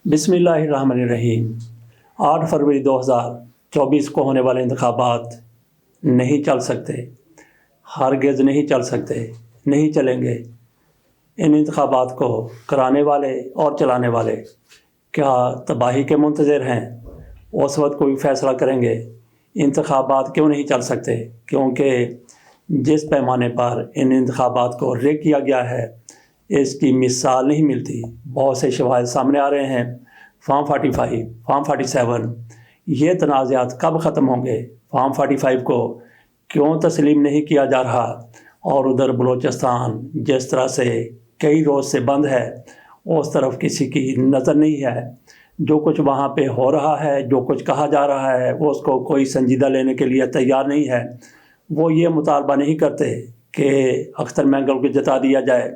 बिस्मिल्लाहिर्रहमानिर्रहीम। 8 फरवरी 2024 को होने वाले इंतखाबात नहीं चल सकते, हरगिज़ नहीं चल सकते, नहीं चलेंगे। इन इंतखाबात को कराने वाले और चलाने वाले क्या तबाही के मुंतज़िर हैं? उस वक्त कोई फ़ैसला करेंगे। इंतखाबात क्यों नहीं चल सकते? क्योंकि जिस पैमाने पर इन इंतखाबात को रिग किया गया है, इसकी मिसाल नहीं मिलती। बहुत से शवाहिद सामने आ रहे हैं। फॉर्म 45, फॉर्म 47, ये तनाज़ात कब ख़त्म होंगे? फॉर्म 45 को क्यों तस्लीम नहीं किया जा रहा? और उधर बलूचिस्तान जिस तरह से कई रोज़ से बंद है, उस तरफ किसी की नज़र नहीं है। जो कुछ वहाँ पे हो रहा है, जो कुछ कहा जा रहा है, वो उसको कोई संजीदा लेने के लिए तैयार नहीं है। वो ये मुतालबा नहीं करते कि अख्तर मैंगल को जिता दिया जाए,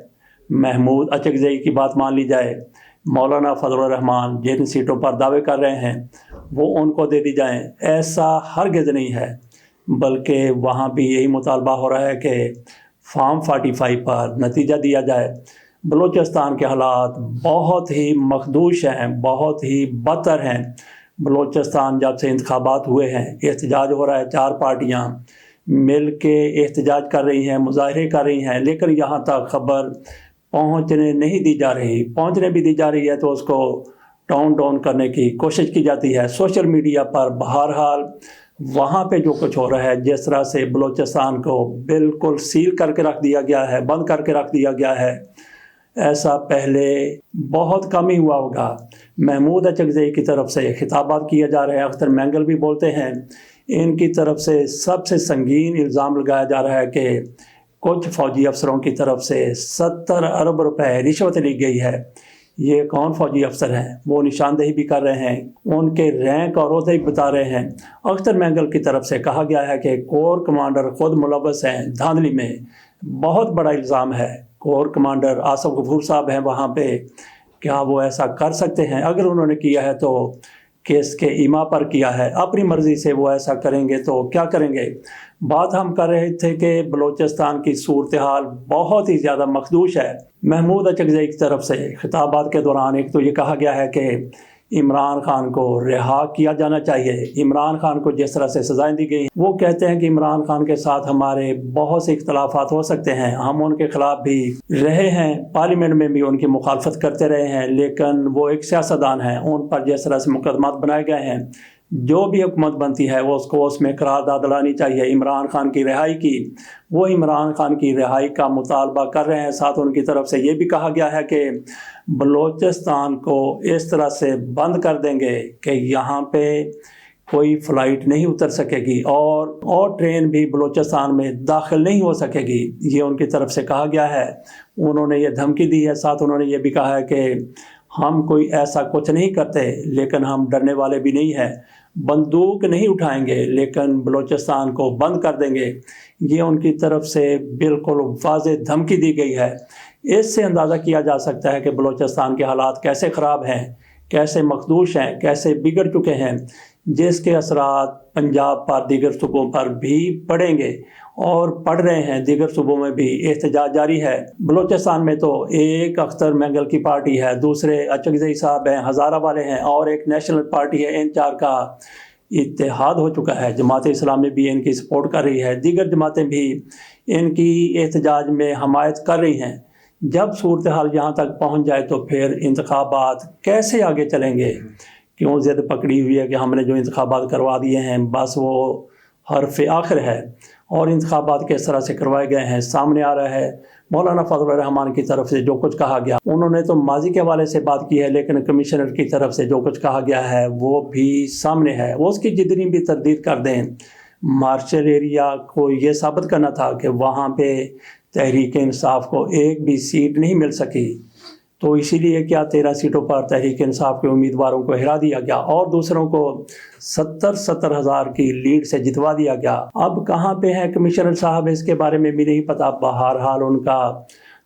महमूद अचकज़ई की बात मान ली जाए, मौलाना फजलुर रहमान जिन सीटों पर दावे कर रहे हैं वो उनको दे दी जाएं। ऐसा हरगिज़ नहीं है, बल्कि वहाँ भी यही मुतालबा हो रहा है कि फॉर्म 45 पर नतीजा दिया जाए। बलूचिस्तान के हालात बहुत ही मखदूश हैं, बहुत ही बदतर हैं। बलूचिस्तान जब से इंतखाबात हुए हैं, एहतजाज हो रहा है, 4 पार्टियाँ मिल के एहतजाज कर रही हैं, मुजाहरे कर रही हैं, लेकिन यहाँ तक खबर पहुँचने नहीं दी जा रही। पहुँचने भी दी जा रही है तो उसको टाउन डाउन करने की कोशिश की जाती है सोशल मीडिया पर। बहरहाल वहाँ पे जो कुछ हो रहा है, जिस तरह से बलूचिस्तान को बिल्कुल सील करके रख दिया गया है, बंद करके रख दिया गया है, ऐसा पहले बहुत कम ही हुआ होगा। महमूद अचकज़ई की तरफ से खिताबात किए जा रहे हैं, अख्तर मैंगल भी बोलते हैं। इनकी तरफ से सबसे संगीन इल्ज़ाम लगाया जा रहा है कि कुछ फ़ौजी अफसरों की तरफ से 70 अरब रुपए रिश्वत ली गई है। ये कौन फ़ौजी अफसर हैं? वो निशानदेही भी कर रहे हैं, उनके रैंक और ओहदे भी बता रहे हैं। अख्तर मैंगल की तरफ से कहा गया है कि कोर कमांडर खुद मुलव्वस हैं धांधली में। बहुत बड़ा इल्ज़ाम है। कोर कमांडर आसिफ गफूर साहब हैं वहाँ पे, क्या वो ऐसा कर सकते हैं? अगर उन्होंने किया है तो केस के ईमा पर किया है, अपनी मर्ज़ी से वो ऐसा करेंगे तो क्या करेंगे? बात हम कर रहे थे कि बलूचिस्तान की सूरत हाल बहुत ही ज़्यादा मखदूश है। महमूद अचकज़ई की तरफ से खिताबात के दौरान एक तो ये कहा गया है कि इमरान खान को रिहा किया जाना चाहिए। इमरान खान को जिस तरह से सज़ाएं दी गई, वो कहते हैं कि इमरान खान के साथ हमारे बहुत से इख्तलाफात हो सकते हैं, हम उनके ख़िलाफ़ भी रहे हैं, पार्लियामेंट में भी उनकी मुखालफत करते रहे हैं, लेकिन वो एक सियासतदान हैं। उन पर जिस तरह से मुकदमात बनाए गए हैं, जो भी हुकूमत बनती है वो उसको उसमें करारदाद लानी चाहिए इमरान खान की रिहाई की। वो इमरान खान की रिहाई का मुतालबा कर रहे हैं। साथ उनकी तरफ से ये भी कहा गया है कि बलूचिस्तान को इस तरह से बंद कर देंगे कि यहाँ पे कोई फ़्लाइट नहीं उतर सकेगी और ट्रेन भी बलूचिस्तान में दाखिल नहीं हो सकेगी। ये उनकी तरफ से कहा गया है। उन्होंने ये धमकी दी है। साथ उन्होंने ये भी कहा है कि हम कोई ऐसा कुछ नहीं करते, लेकिन हम डरने वाले भी नहीं हैं, बंदूक नहीं उठाएंगे, लेकिन बलूचिस्तान को बंद कर देंगे। ये उनकी तरफ से बिल्कुल वाज़ेह धमकी दी गई है। इससे अंदाज़ा किया जा सकता है कि बलूचिस्तान के हालात कैसे ख़राब हैं, कैसे मखदूश हैं, कैसे बिगड़ चुके हैं, जिसके असरात पंजाब पर, दीगर सूबों पर भी पड़ेंगे और पड़ रहे हैं। दीगर सूबों में भी एहतजाज जारी है। बलूचिस्तान में तो एक अख्तर मैंगल की पार्टी है, दूसरे अचकज़ई साहब हैं, हज़ारा वाले हैं, और एक नेशनल पार्टी है। इन 4 का इत्तेहाद हो चुका है। जमात इस्लामी भी इनकी सपोर्ट कर रही है, दीगर जमातें भी इनकी एहतजाज में हमायत कर रही हैं। जब सूरत हाल यहाँ तक पहुँच जाए तो फिर इंतखाबात कैसे आगे चलेंगे? क्यों ज़िद पकड़ी हुई है कि हमने जो इंतखाबात करवा दिए हैं बस वो हरफ आखिर है, और इंतखाबात किस तरह से करवाए गए हैं सामने आ रहा है। मौलाना फजलुर रहमान की तरफ से जो कुछ कहा गया, उन्होंने तो माजी के हवाले से बात की है, लेकिन कमिश्नर की तरफ से जो कुछ कहा गया है वो भी सामने है। वो उसकी जितनी भी तरदीद कर दें, मार्शल एरिया को ये साबित करना था कि वहाँ पे तहरीक इंसाफ को एक भी सीट नहीं मिल सकी, तो इसीलिए क्या 13 सीटों पर तहरीक इंसाफ के उम्मीदवारों को हिरा दिया गया और दूसरों को 70 हज़ार की लीड से जितवा दिया गया। अब कहाँ पे हैं कमिश्नर साहब, इसके बारे में भी नहीं पता। बहरहाल उनका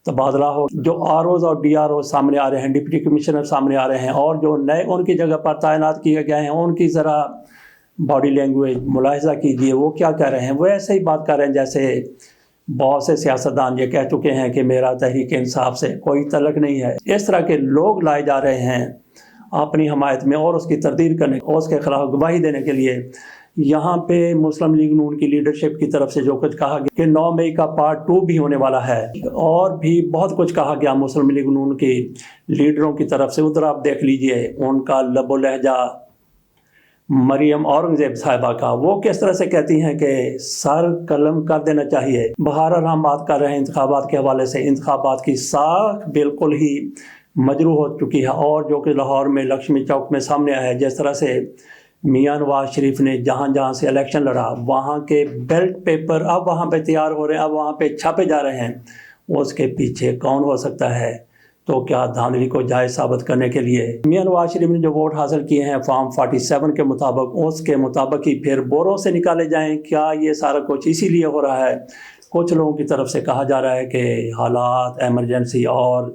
तबादला हो, जो आरओज़ और डीआरओ सामने आ रहे हैं, डिप्टी कमिश्नर सामने आ रहे हैं, और जो नए उनकी जगह पर तैनात किए गए हैं, उनकी ज़रा बॉडी लैंग्वेज मुलाहिजा कीजिए, वो क्या कह रहे हैं। वो ऐसे ही बात कर रहे हैं जैसे बहुत से सियासतदान ये कह चुके हैं कि मेरा तहरीक इंसाफ से कोई तल्लुक़ नहीं है। इस तरह के लोग लाए जा रहे हैं اپنی حمایت میں اور اس کی تردید کرنے اور اس کے خلاف گواہی دینے کے لیے یہاں پہ مسلم لیگ نون کی لیڈرشپ کی طرف سے جو کچھ کہا گیا کہ 9 مئی کا پارٹ 2 بھی ہونے والا ہے، اور بھی بہت کچھ کہا گیا مسلم لیگ نون کی لیڈروں کی طرف سے. ادھر آپ دیکھ لیجئے ان کا لب و لہجہ مریم اورنگزیب صاحبہ کا، وہ کس طرح سے کہتی ہیں کہ سر قلم کر دینا چاہیے. بہرحال ہم بات کر رہے ہیں انتخابات کے حوالے سے. انتخابات کی ساکھ بالکل ہی مجروح ہو چکی ہے، اور جو کہ لاہور میں لکشمی چوک میں سامنے آیا ہے، جس طرح سے میاں نواز شریف نے جہاں جہاں سے الیکشن لڑا وہاں کے بیلٹ پیپر اب وہاں پہ تیار ہو رہے ہیں، اب وہاں پہ چھاپے جا رہے ہیں. اس کے پیچھے کون ہو سکتا ہے؟ تو کیا دھاندلی کو جائز ثابت کرنے کے لیے میاں نواز شریف نے جو ووٹ حاصل کیے ہیں فارم 47 کے مطابق، اس کے مطابق ہی پھر بوروں سے نکالے جائیں؟ کیا یہ سارا کچھ اسی لیے ہو رہا ہے؟ کچھ لوگوں کی طرف سے کہا جا رہا ہے کہ حالات ایمرجنسی اور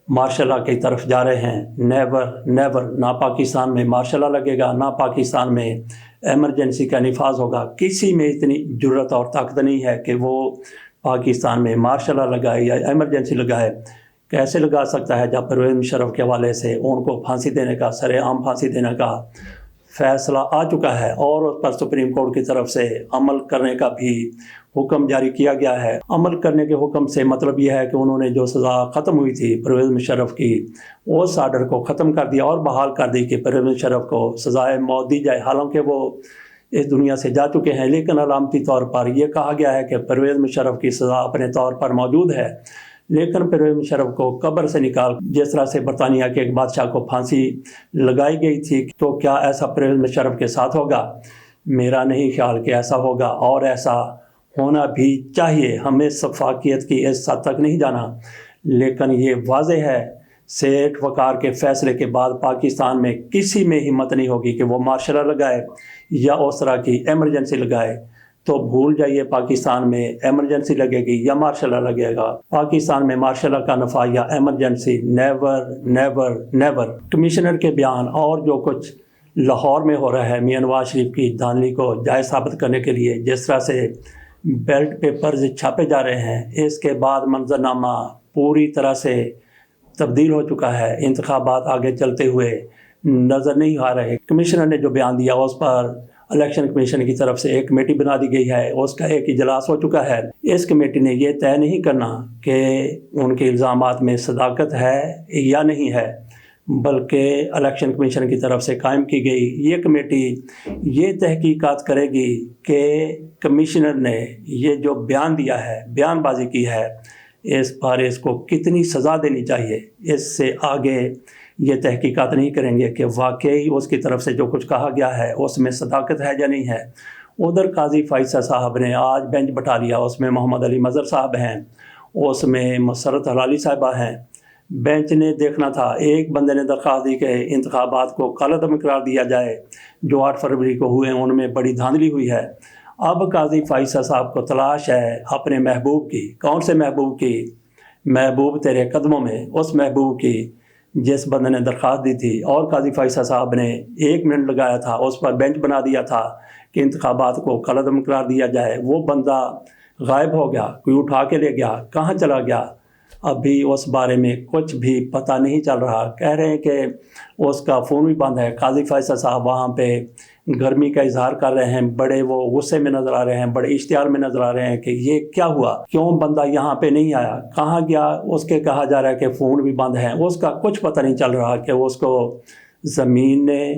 مارشل لا کی طرف جا رہے ہیں. نیور نہ پاکستان میں مارشل لا لگے گا، نہ پاکستان میں ایمرجنسی کا نفاذ ہوگا. کسی میں اتنی جرت اور طاقت نہیں ہے کہ وہ پاکستان میں مارشل لا لگائے یا ایمرجنسی لگائے. کیسے لگا سکتا ہے جب پرویز مشرف کے حوالے سے ان کو پھانسی دینے کا، سر عام پھانسی دینے کا فیصلہ آ چکا ہے، اور اس پر سپریم کورٹ کی طرف سے عمل کرنے کا بھی حکم جاری کیا گیا ہے. عمل کرنے کے حکم سے مطلب یہ ہے کہ انہوں نے جو سزا ختم ہوئی تھی پرویز مشرف کی، اس آرڈر کو ختم کر دیا اور بحال کر دی کہ پرویز مشرف کو سزائے موت دی جائے. حالانکہ وہ اس دنیا سے جا چکے ہیں، لیکن علامتی طور پر یہ کہا گیا ہے کہ پرویز مشرف کی سزا اپنے طور پر موجود ہے، لیکن پرویز مشرف کو قبر سے نکال، جس طرح سے برطانیہ کے ایک بادشاہ کو پھانسی لگائی گئی تھی، تو کیا ایسا پرویز مشرف کے ساتھ ہوگا؟ میرا نہیں خیال کہ ایسا ہوگا، اور ایسا ہونا بھی چاہیے. ہمیں شفافیت کی اس حد تک نہیں جانا، لیکن یہ واضح ہے سیٹھ وقار کے فیصلے کے بعد پاکستان میں کسی میں ہمت نہیں ہوگی کہ وہ مارشل لا لگائے یا اس طرح کی ایمرجنسی لگائے. تو بھول جائیے پاکستان میں ایمرجنسی لگے گی یا مارشل لا لگے گا. پاکستان میں مارشل لا کا نفع یا ایمرجنسی نیور. کمشنر کے بیان اور جو کچھ لاہور میں ہو رہا ہے میاں نواز شریف کی دھاندلی کو جائز ثابت کرنے کے لیے، جس طرح سے بیلٹ پیپرز چھاپے جا رہے ہیں، اس کے بعد منظرنامہ پوری طرح سے تبدیل ہو چکا ہے. انتخابات آگے چلتے ہوئے نظر نہیں آ رہے. کمشنر نے جو بیان دیا اس پر الیکشن کمیشن کی طرف سے ایک کمیٹی بنا دی گئی ہے، اس کا ایک اجلاس ہو چکا ہے. اس کمیٹی نے یہ طے نہیں کرنا کہ ان کے الزامات میں صداقت ہے یا نہیں ہے، بلکہ الیکشن کمیشن کی طرف سے قائم کی گئی یہ کمیٹی یہ تحقیقات کرے گی کہ کمشنر نے یہ جو بیان دیا ہے، بیان بازی کی ہے، اس پر اس کو کتنی سزا دینی چاہیے. اس سے آگے یہ تحقیقات نہیں کریں گے کہ واقعی اس کی طرف سے جو کچھ کہا گیا ہے اس میں صداقت ہے یا نہیں ہے. ادھر قاضی فائصہ صاحب نے آج بینچ بٹھا لیا، اس میں محمد علی مظہر صاحب ہیں، اس میں مسرت حلالی صاحبہ ہیں. بینچ نے دیکھنا تھا، ایک بندے نے درخواست دی کہ انتخابات کو کالعدم قرار دیا جائے جو 8 فروری کو ہوئے، ان میں بڑی دھاندلی ہوئی ہے. اب قاضی فائصہ صاحب کو تلاش ہے اپنے محبوب کی. کون سے محبوب کی؟ محبوب تیرے قدموں میں، اس محبوب کی جس بندے نے درخواست دی تھی. اور قاضی فائصہ صاحب نے 1 منٹ لگایا تھا، اس پر بینچ بنا دیا تھا کہ انتخابات کو کالعدم قرار دیا جائے. وہ بندہ غائب ہو گیا، کوئی اٹھا کے لے گیا، کہاں چلا گیا؟ ابھی اس بارے میں کچھ بھی پتہ نہیں چل رہا. کہہ رہے ہیں کہ اس کا فون بھی بند ہے. قاضی فائصہ صاحب وہاں پہ گرمی کا اظہار کر رہے ہیں، بڑے وہ غصے میں نظر آ رہے ہیں، بڑے اشتعال میں نظر آ رہے ہیں کہ یہ کیا ہوا، کیوں بندہ یہاں پہ نہیں آیا، کہاں گیا. اس کے کہا جا رہا ہے کہ فون بھی بند ہے. اس کا کچھ پتہ نہیں چل رہا کہ اس کو زمین نے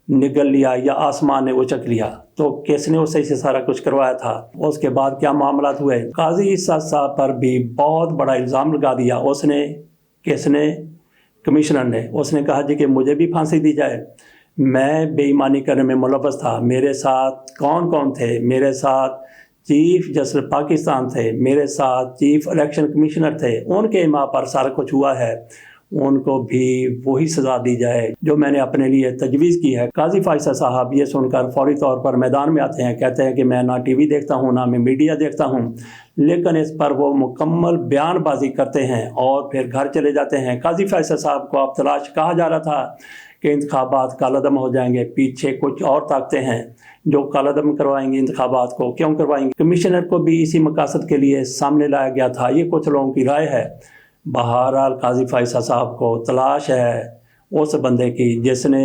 نگل لیا یا آسمان نے اچک لیا. تو کس نے اسے سے سارا کچھ کروایا تھا؟ اس کے بعد کیا معاملات ہوئے؟ قاضی اسد صاحب پر بھی بہت بڑا الزام لگا دیا. اس نے، کس نے؟ کمشنر نے. اس نے کہا جی کہ مجھے بھی پھانسی دی جائے، میں بے ایمانی کرنے میں ملوث تھا. میرے ساتھ کون کون تھے؟ میرے ساتھ چیف جسٹس پاکستان تھے، میرے ساتھ چیف الیکشن کمشنر تھے. ان کے اماں پر سارا کچھ ہوا ہے، ان کو بھی وہی سزا دی جائے جو میں نے اپنے لیے تجویز کی ہے. قاضی فائصہ صاحب یہ سن کر فوری طور پر میدان میں آتے ہیں، کہتے ہیں کہ میں نہ ٹی وی دیکھتا ہوں، نہ میں میڈیا دیکھتا ہوں، لیکن اس پر وہ مکمل بیان بازی کرتے ہیں اور پھر گھر چلے جاتے ہیں. قاضی فائصہ صاحب کو اب تلاش، کہا جا رہا تھا کہ انتخابات کالعدم ہو جائیں گے، پیچھے کچھ اور طاقتیں ہیں جو کالعدم کروائیں گی انتخابات کو. کیوں کروائیں گی؟ کمشنر کو بھی اسی مقاصد کے لیے سامنے لایا گیا تھا، یہ کچھ لوگوں کی رائے ہے. بہرحال قاضی فائصہ صاحب کو تلاش ہے उस बंदे की जिसने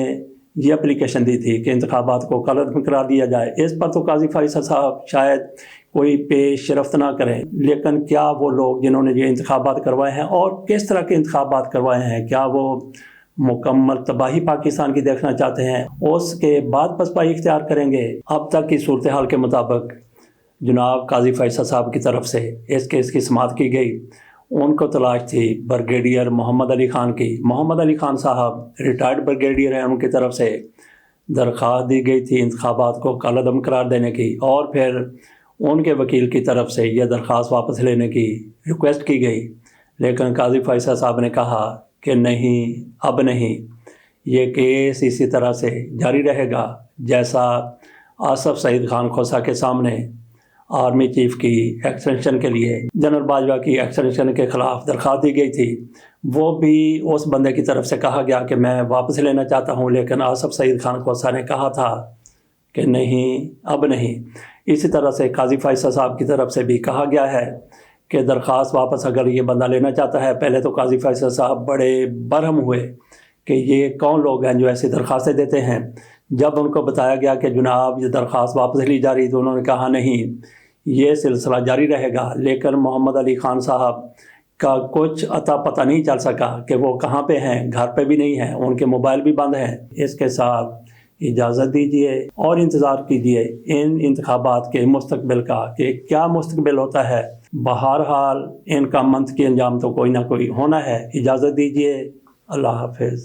ये एप्लीकेशन दी थी कि इंतखाबात को कलअदम करार दिया जाए। इस पर तो काजी फैसल साहब शायद कोई पेश रफ्त ना करें, लेकिन क्या वो लोग जिन्होंने ये इंतखाबात करवाए हैं और किस तरह के इंतखाबात करवाए हैं, क्या वो मुकम्मल तबाही पाकिस्तान की देखना चाहते हैं, उसके बाद पसपाई इख्तियार करेंगे? अब तक की सूरत हाल के मुताबिक जनाब काजी फैसल साहब की तरफ से इस केस की समाअत की गई। उनको तलाश थी ब्रिगेडियर मोहम्मद अली ख़ान की। मोहम्मद अली ख़ान साहब रिटायर्ड ब्रिगेडियर हैं, उनकी तरफ से दरख्वास्त दी गई थी इंतखाबात को कलअदम करार देने की, और फिर उनके वकील की तरफ से यह दरख्वास्त वापस लेने की रिक्वेस्ट की गई। लेकिन काजी फैसल साहब ने कहा कि नहीं, अब नहीं, ये केस इसी तरह से जारी रहेगा जैसा आसफ सईद खान खोसा के सामने आर्मी चीफ की एक्सटेंशन के लिए जनरल बाजवा की एक्सटेंशन के ख़िलाफ़ दरख्वास्त दी गई थी। वो भी उस बंदे की तरफ से कहा गया कि मैं वापस लेना चाहता हूँ, लेकिन आसफ सईद खान खोसा ने कहा था कि नहीं, अब नहीं। इसी तरह से काजी फैसल साहब की तरफ से भी कहा गया है कि दरख्वास्त वापस अगर ये बंदा लेना चाहता है। पहले तो काजी फैसल साहब बड़े बरहम हुए कि ये कौन लोग हैं जो ऐसी दरख्वास्तें देते हैं। जब उनको बताया गया कि जनाब ये दरख्वास्त वापस ली जा रही, तो उन्होंने कहा नहीं, ये सिलसिला जारी रहेगा। लेकिन मोहम्मद अली ख़ान साहब का कुछ अता पता नहीं चल सका कि वो कहाँ पे हैं, घर पे भी नहीं हैं, उनके मोबाइल भी बंद हैं। इसके साथ इजाज़त दीजिए और इंतज़ार कीजिए इन इंतखाबात के मुस्तकबिल का कि क्या मुस्तकबिल होता है। बहरहाल इनका मंतकी अंजाम तो कोई ना कोई होना है। इजाज़त दीजिए, अल्लाह हाफ़िज़।